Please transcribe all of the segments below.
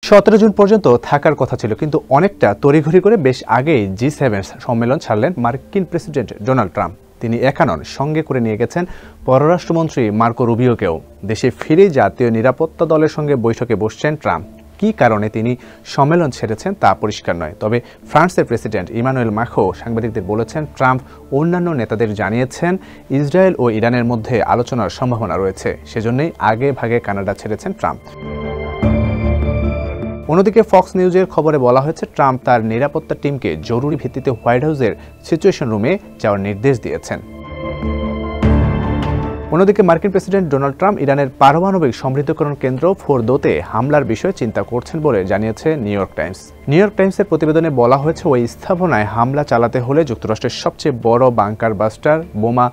17 June পর্যন্ত থাকার কথা ছিল, কিন্তু অনেকটা তড়িঘড়ি করে বেশ আগেই G7 সম্মেলন ছাড়লেন মার্কিন প্রেসিডেন্ট ডোনাল্ড ট্রাম্প। তিনি একা নন, সঙ্গে করে নিয়ে গেছেন পররাষ্ট্রমন্ত্রী মার্কো রুবিওকেও। দেশে ফিরে জাতীয় নিরাপত্তা দলের সঙ্গে বৈঠকে বসছেন ট্রাম্প। কী কারণে তিনি সম্মেলন ছেড়েছেন তা পরিষ্কার নয়, তবে ফ্রান্সের প্রেসিডেন্ট ইমানুয়েল মাখো সাংবাদিকদের বলেছেন, ট্রাম্প অন্যান্য নেতাদের জানিয়েছেন ইসরায়েল ও ইরানের মধ্যে আলোচনার সম্ভাবনা রয়েছে, সেজন্যই আগে ভাগে কানাডা ছেড়েছেন ট্রাম্প। অন্যদিকে ফক্স নিউজের খবরে বলা হয়েছে, ট্রাম্প তার নিরাপত্তা টিমকে জরুরি ভিত্তিতে হোয়াইট হাউসের সিচুয়েশন রুমে যাওয়ার নির্দেশ দিয়েছেন। অন্যদিকে মার্কিন প্রেসিডেন্ট ডোনাল্ড ট্রাম্প ইরানের পারমাণবিক সমৃদ্ধকরণ কেন্দ্র ফোরদোতে হামলার বিষয়ে চিন্তা করছেন বলে জানিয়েছে New York Times. New York টাইমসের প্রতিবেদনে বলা হয়েছে, ওই স্থাপনায় হামলা চালাতে হলে যুক্তরাষ্ট্রের সবচেয়ে বড় বাংকার বাস্টার বোমা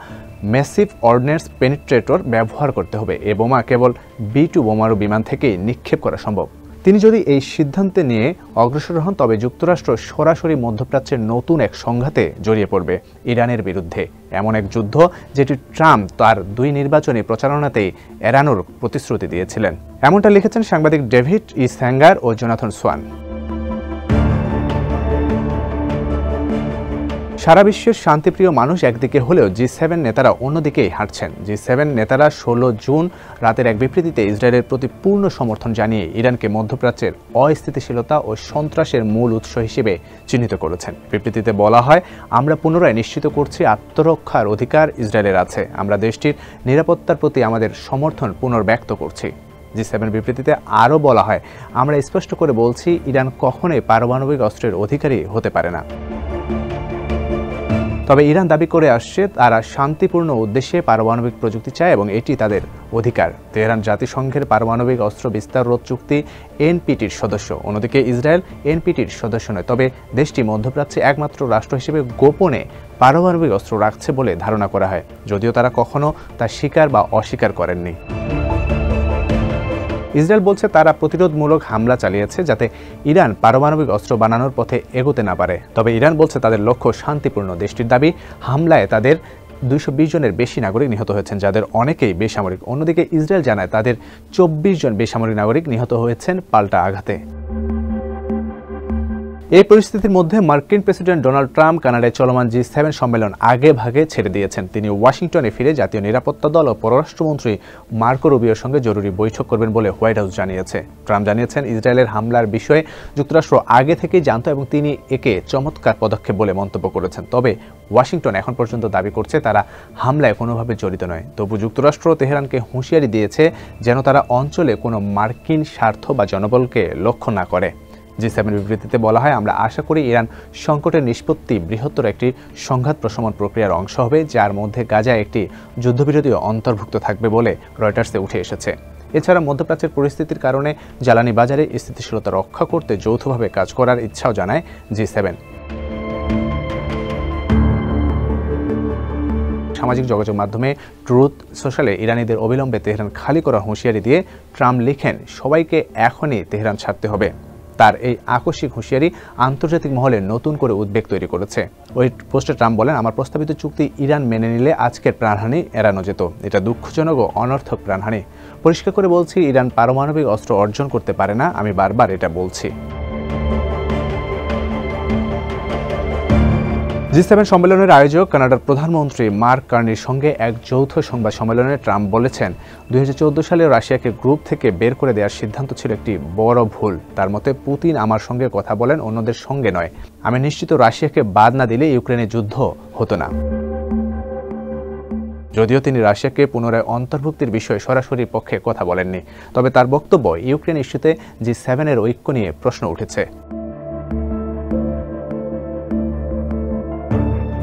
ম্যাসিভ অর্ডিন্যান্স পেনিট্রেটর ব্যবহার করতে হবে। এ বোমা কেবল B-2 বোমারু বিমান থেকেই নিক্ষেপ করা সম্ভব। তিনি যদি এই সিদ্ধান্তে নিয়ে অগ্রসর হন, তবে যুক্তরাষ্ট্র সরাসরি মধ্যপ্রাচ্যের নতুন এক সংঘাতে জড়িয়ে পড়বে, ইরানের বিরুদ্ধে। এমন এক যুদ্ধ যেটি ট্রাম্প তার 2 নির্বাচনী প্রচারণাতেই এড়ানোর প্রতিশ্রুতি দিয়েছিলেন। এমনটা লিখেছেন সাংবাদিক ডেভিড ই স্যাঙ্গার ও জোনাথন সোয়ান। সারা বিশ্বের শান্তিপ্রিয় মানুষ একদিকে হলেও G7 নেতারা অন্যদিকেই হাঁটছেন। G7 নেতারা 16 জুন রাতের এক বিবৃতিতে ইসরায়েলের প্রতি পূর্ণ সমর্থন জানিয়ে ইরানকে মধ্যপ্রাচ্যের অস্থিতিশীলতা ও সন্ত্রাসের মূল উৎস হিসেবে চিহ্নিত করেছেন। বিবৃতিতে বলা হয়, আমরা পুনরায় নিশ্চিত করছি আত্মরক্ষার অধিকার ইসরায়েলের আছে। আমরা দেশটির নিরাপত্তার প্রতি আমাদের সমর্থন পুনর্ব্যক্ত করছি। G7 বিবৃতিতে আরও বলা হয়, আমরা স্পষ্ট করে বলছি, ইরান কখনোই পারমাণবিক অস্ত্রের অধিকারী হতে পারে না। তবে ইরান দাবি করে আসছে তারা শান্তিপূর্ণ উদ্দেশ্যে পারমাণবিক প্রযুক্তি চায় এবং এটি তাদের অধিকার। তেহরান জাতিসংঘের পারমাণবিক অস্ত্র বিস্তার রোধ চুক্তি NPTর সদস্য। অন্যদিকে ইসরায়েল NPTর সদস্য নয়, তবে দেশটি মধ্যপ্রাচ্যে একমাত্র রাষ্ট্র হিসেবে গোপনে পারমাণবিক অস্ত্র রাখছে বলে ধারণা করা হয়, যদিও তারা কখনো তা স্বীকার বা অস্বীকার করেননি। ইসরায়েল বলছে তারা প্রতিরোধমূলক হামলা চালিয়েছে যাতে ইরান পারমাণবিক অস্ত্র বানানোর পথে এগোতে না পারে। তবে ইরান বলছে তাদের লক্ষ্য শান্তিপূর্ণ। দেশটির দাবি, হামলায় তাদের 220 জনের বেশি নাগরিক নিহত হয়েছেন, যাদের অনেকেই বেসামরিক। অন্যদিকে ইসরায়েল জানায় তাদের 24 জন বেসামরিক নাগরিক নিহত হয়েছেন পাল্টা আঘাতে। এই পরিস্থিতির মধ্যে মার্কিন প্রেসিডেন্ট ডোনাল্ড ট্রাম্প কানাডায় চলমান G7 সম্মেলন আগে ভাগে ছেড়ে দিয়েছেন। তিনি ওয়াশিংটনে ফিরে জাতীয় নিরাপত্তা দল ও পররাষ্ট্রমন্ত্রী মার্কো রুবিওর সঙ্গে জরুরি বৈঠক করবেন বলে হোয়াইট হাউস জানিয়েছে। ট্রাম্প জানিয়েছেন, ইসরায়েলের হামলার বিষয়ে যুক্তরাষ্ট্র আগে থেকেই জানত এবং তিনি একে চমৎকার পদক্ষেপ বলে মন্তব্য করেছেন। তবে ওয়াশিংটন এখন পর্যন্ত দাবি করছে তারা হামলায় কোনোভাবে জড়িত নয়। তবু যুক্তরাষ্ট্র তেহরানকে হুঁশিয়ারি দিয়েছে যেন তারা অঞ্চলে কোনো মার্কিন স্বার্থ বা জনবলকে লক্ষ্য না করে। G7 বিবৃতিতে বলা হয়, আমরা আশা করি ইরান সংকটের নিষ্পত্তি বৃহত্তর একটি সংঘাত প্রশমন প্রক্রিয়ার অংশ হবে, যার মধ্যে গাজায় একটি যুদ্ধবিরতিও অন্তর্ভুক্ত থাকবে বলে রয়টার্সে উঠে এসেছে। এছাড়া মধ্যপ্রাচ্যের পরিস্থিতির কারণে জ্বালানি বাজারে স্থিতিশীলতা রক্ষা করতে যৌথভাবে কাজ করার ইচ্ছাও জানায় G7। সামাজিক যোগাযোগ মাধ্যমে ট্রুথ সোশ্যালে ইরানিদের অবিলম্বে তেহরান খালি করার হুঁশিয়ারি দিয়ে ট্রাম্প লিখেন, সবাইকে এখনই তেহরান ছাড়তে হবে। তার এই আকস্মিক হুঁশিয়ারি আন্তর্জাতিক মহলে নতুন করে উদ্বেগ তৈরি করেছে। ওই পোস্টে ট্রাম্প বলেন, আমার প্রস্তাবিত চুক্তি ইরান মেনে নিলে আজকের প্রাণহানি এড়ানো যেত। এটা দুঃখজনক ও অনর্থক প্রাণহানি। পরিষ্কার করে বলছি, ইরান পারমাণবিক অস্ত্র অর্জন করতে পারে না, আমি বারবার এটা বলছি। G7 সম্মেলনের আয়োজক কানাডার প্রধানমন্ত্রী মার্ক কার্নির সঙ্গে এক যৌথ সংবাদ সম্মেলনে ট্রাম্প বলেছেন, 2014 সালে রাশিয়াকে গ্রুপ থেকে বের করে দেওয়ার সিদ্ধান্ত ছিল একটি বড় ভুল। তার মতে, পুতিন আমার সঙ্গে কথা বলেন, অন্যদের সঙ্গে নয়। আমি নিশ্চিত রাশিয়াকে বাদ না দিলে ইউক্রেনে যুদ্ধ হতো না। যদিও তিনি রাশিয়াকে পুনরায় অন্তর্ভুক্তির বিষয়ে সরাসরি পক্ষে কথা বলেননি, তবে তার বক্তব্য ইউক্রেন ইস্যুতে G7 এর ঐক্য নিয়ে প্রশ্ন উঠেছে।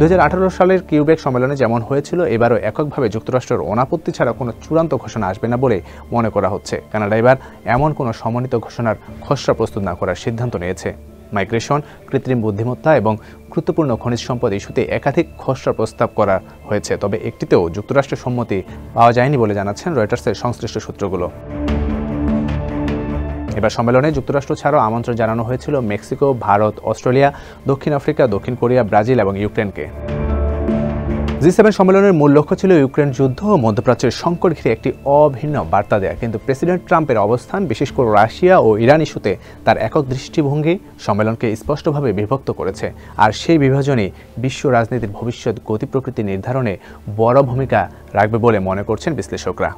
2018 সালের কিউবেক সম্মেলনে যেমন হয়েছিল, এবারও এককভাবে যুক্তরাষ্ট্রের অনাপত্তি ছাড়া কোনো চূড়ান্ত ঘোষণা আসবে না বলে মনে করা হচ্ছে। কানাডা এবার এমন কোনো সমন্বিত ঘোষণার খসড়া প্রস্তুত না করার সিদ্ধান্ত নিয়েছে। মাইগ্রেশন, কৃত্রিম বুদ্ধিমত্তা এবং গুরুত্বপূর্ণ খনিজ সম্পদ ইস্যুতে একাধিক খসড়া প্রস্তাব করা হয়েছে, তবে একটিতেও যুক্তরাষ্ট্রের সম্মতি পাওয়া যায়নি বলে জানাচ্ছেন রয়টার্সের সংশ্লিষ্ট সূত্রগুলো। এবার সম্মেলনে যুক্তরাষ্ট্র ছাড়াও আমন্ত্রণ জানানো হয়েছিল মেক্সিকো, ভারত, অস্ট্রেলিয়া, দক্ষিণ আফ্রিকা, দক্ষিণ কোরিয়া, ব্রাজিল এবং ইউক্রেনকে। জি7 সম্মেলনের মূল লক্ষ্য ছিল ইউক্রেন যুদ্ধ ও মধ্যপ্রাচ্যের সংকট ঘিরে একটি অভিন্ন বার্তা দেয়া, কিন্তু প্রেসিডেন্ট ট্রাম্পের অবস্থান, বিশেষ করে রাশিয়া ও ইরান ইস্যুতে তার একক দৃষ্টিভঙ্গি সম্মেলনকে স্পষ্টভাবে বিভক্ত করেছে। আর সেই বিভাজনই বিশ্ব রাজনীতির ভবিষ্যৎ গতি প্রকৃতি নির্ধারণে বড় ভূমিকা রাখবে বলে মনে করছেন বিশ্লেষকরা।